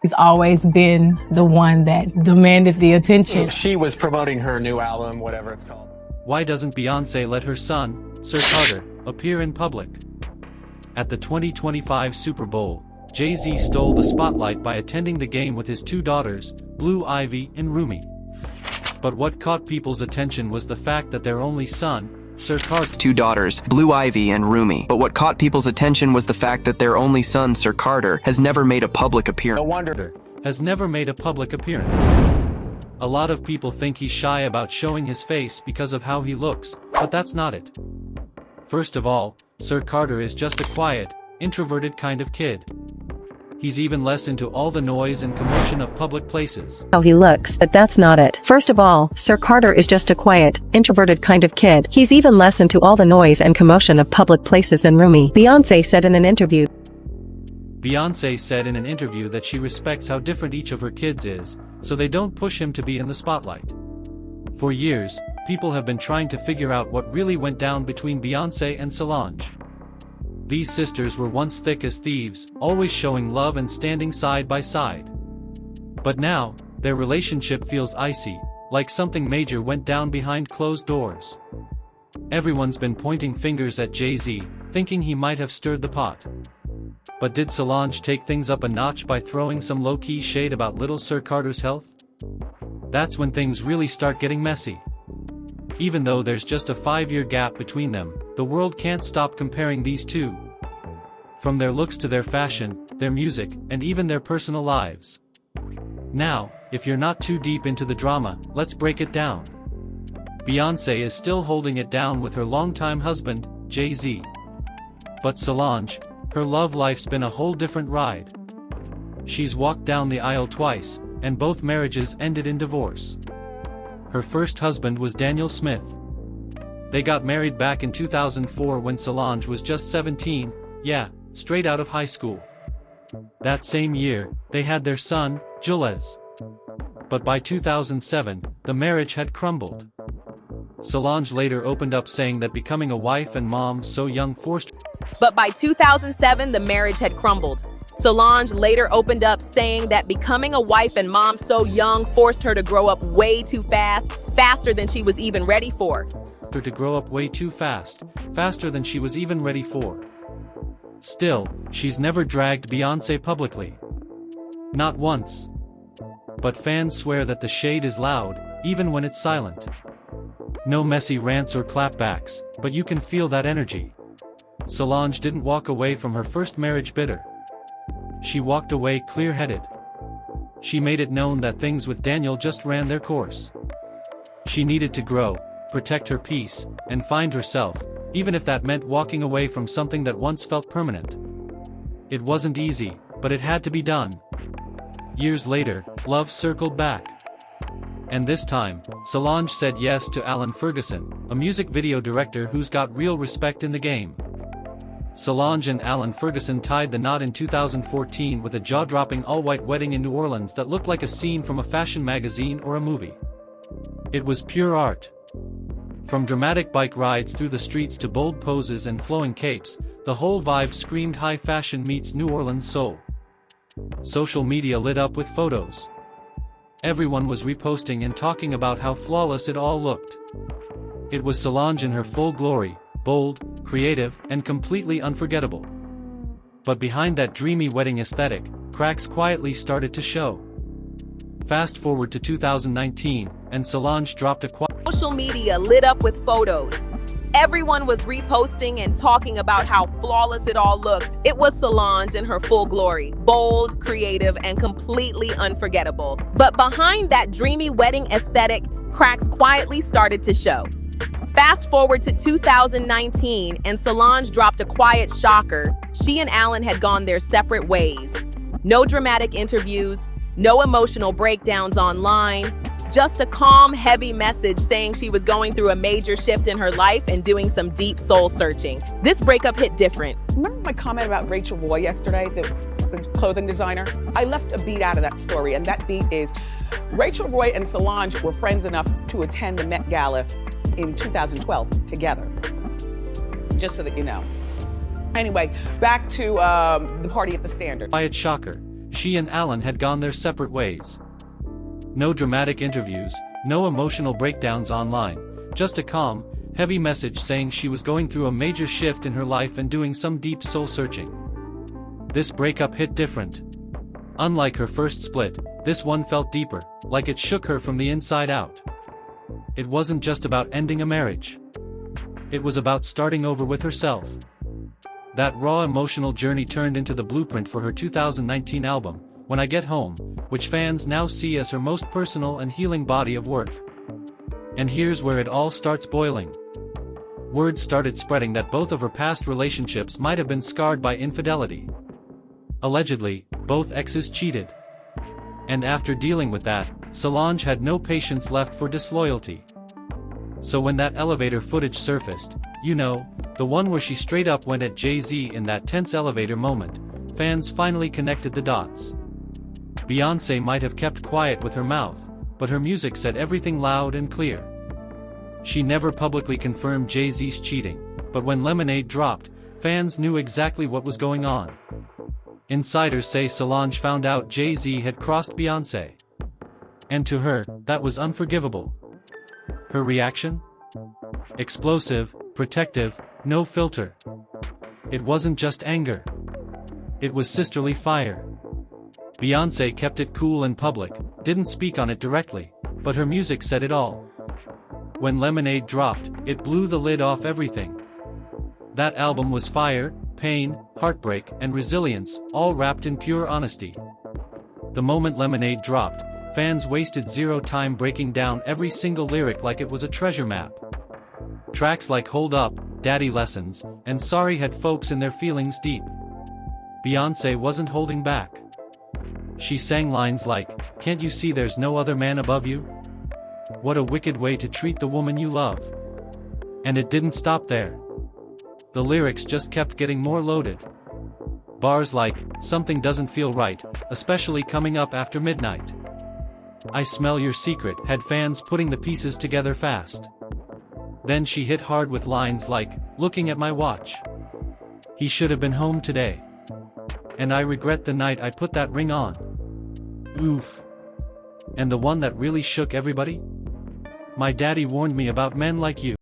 He's always been the one that demanded the attention. She was promoting her new album, whatever it's called. Why doesn't Beyonce let her son, Sir Carter, appear in public? At the 2025 Super Bowl, Jay-Z stole the spotlight by attending the game with his two daughters, Blue Ivy and Rumi. But what caught people's attention was the fact that their only son, Sir Carter, two daughters, Blue Ivy and Rumi. But what caught people's attention was the fact that their only son, Sir Carter, has never made a public appearance. No wonder. Has never made a public appearance. A lot of people think he's shy about showing his face because of how he looks, but that's not it. First of all, Sir Carter is just a quiet, introverted kind of kid. He's even less into all the noise and commotion of public places. How he looks, but that's not it. First of all, Sir Carter is just a quiet, introverted kind of kid. He's even less into all the noise and commotion of public places than Rumi. Beyonce said in an interview that she respects how different each of her kids is, so they don't push him to be in the spotlight. For years, people have been trying to figure out what really went down between Beyonce and Solange. These sisters were once thick as thieves, always showing love and standing side by side. But now, their relationship feels icy, like something major went down behind closed doors. Everyone's been pointing fingers at Jay-Z, thinking he might have stirred the pot. But did Solange take things up a notch by throwing some low-key shade about little Sir Carter's health? That's when things really start getting messy. Even though there's just a 5-year gap between them, the world can't stop comparing these two. From their looks to their fashion, their music, and even their personal lives. Now, if you're not too deep into the drama, let's break it down. Beyonce is still holding it down with her longtime husband, Jay-Z. But Solange, her love life's been a whole different ride. She's walked down the aisle twice, and both marriages ended in divorce. Her first husband was Daniel Smith. They got married back in 2004 when Solange was just 17, straight out of high school. That same year, they had their son, Jules. But by 2007, the marriage had crumbled. Solange later opened up saying that becoming a wife and mom so young forced. But by 2007, the marriage had crumbled. Solange later opened up saying that becoming a wife and mom so young forced her to grow up way too fast, faster than she was even ready for. Faster than she was even ready for. Still, she's never dragged Beyonce publicly. Not once. But fans swear that the shade is loud, even when it's silent. No messy rants or clapbacks, but you can feel that energy. Solange didn't walk away from her first marriage bitter. She walked away clear-headed. She made it known that things with Daniel just ran their course. She needed to grow, protect her peace, and find herself, even if that meant walking away from something that once felt permanent. It wasn't easy, but it had to be done. Years later, love circled back. And this time, Solange said yes to Alan Ferguson, a music video director who's got real respect in the game. Solange and Alan Ferguson tied the knot in 2014 with a jaw-dropping all-white wedding in New Orleans that looked like a scene from a fashion magazine or a movie. It was pure art. From dramatic bike rides through the streets to bold poses and flowing capes, the whole vibe screamed high fashion meets New Orleans soul. Social media lit up with photos. Everyone was reposting and talking about how flawless it all looked. It was Solange in her full glory, bold, creative, and completely unforgettable. But behind that dreamy wedding aesthetic, cracks quietly started to show. Fast forward to 2019, and Solange dropped a Social media lit up with photos. Everyone was reposting and talking about how flawless it all looked. It was Solange in her full glory, bold, creative, and completely unforgettable. But behind that dreamy wedding aesthetic, cracks quietly started to show. Fast forward to 2019, and Solange dropped a quiet shocker. She and Alan had gone their separate ways. No dramatic interviews, no emotional breakdowns online, just a calm, heavy message saying she was going through a major shift in her life and doing some deep soul searching. This breakup hit different. Remember my comment about Rachel Roy yesterday, the clothing designer? I left a beat out of that story, and that beat is Rachel Roy and Solange were friends enough to attend the Met Gala in 2012 together, just so that you know. Anyway, back to the party at the Standard. Quiet shocker. she and Alan had gone their separate ways. No dramatic interviews, no emotional breakdowns online, just a calm, heavy message saying she was going through a major shift in her life and doing some deep soul-searching. This breakup hit different. Unlike her first split, this one felt deeper, like it shook her from the inside out. It wasn't just about ending a marriage. It was about starting over with herself. That raw emotional journey turned into the blueprint for her 2019 album, When I Get Home, which fans now see as her most personal and healing body of work. And here's where it all starts boiling. Word started spreading that both of her past relationships might have been scarred by infidelity. Allegedly, both exes cheated. And after dealing with that, Solange had no patience left for disloyalty. So when that elevator footage surfaced, you know, the one where she straight up went at Jay-Z in that tense elevator moment, fans finally connected the dots. Beyonce might have kept quiet with her mouth, but her music said everything loud and clear. She never publicly confirmed Jay-Z's cheating, but when Lemonade dropped, fans knew exactly what was going on. Insiders say Solange found out Jay-Z had crossed Beyonce. And to her, that was unforgivable. Her reaction? Explosive, protective, no filter. It wasn't just anger. It was sisterly fire. Beyonce kept it cool in public, didn't speak on it directly, but her music said it all. When Lemonade dropped, it blew the lid off everything. That album was fire, pain, heartbreak, and resilience, all wrapped in pure honesty. The moment Lemonade dropped, fans wasted zero time breaking down every single lyric like it was a treasure map. Tracks like Hold Up, Daddy Lessons, and Sorry had folks in their feelings deep. Beyonce wasn't holding back. She sang lines like, "Can't you see there's no other man above you? What a wicked way to treat the woman you love." And it didn't stop there. The lyrics just kept getting more loaded. Bars like, "Something doesn't feel right, especially coming up after midnight. I smell your secret," had fans putting the pieces together fast. Then she hit hard with lines like, "Looking at my watch. He should have been home today. And I regret the night I put that ring on." Oof. And the one that really shook everybody? "My daddy warned me about men like you."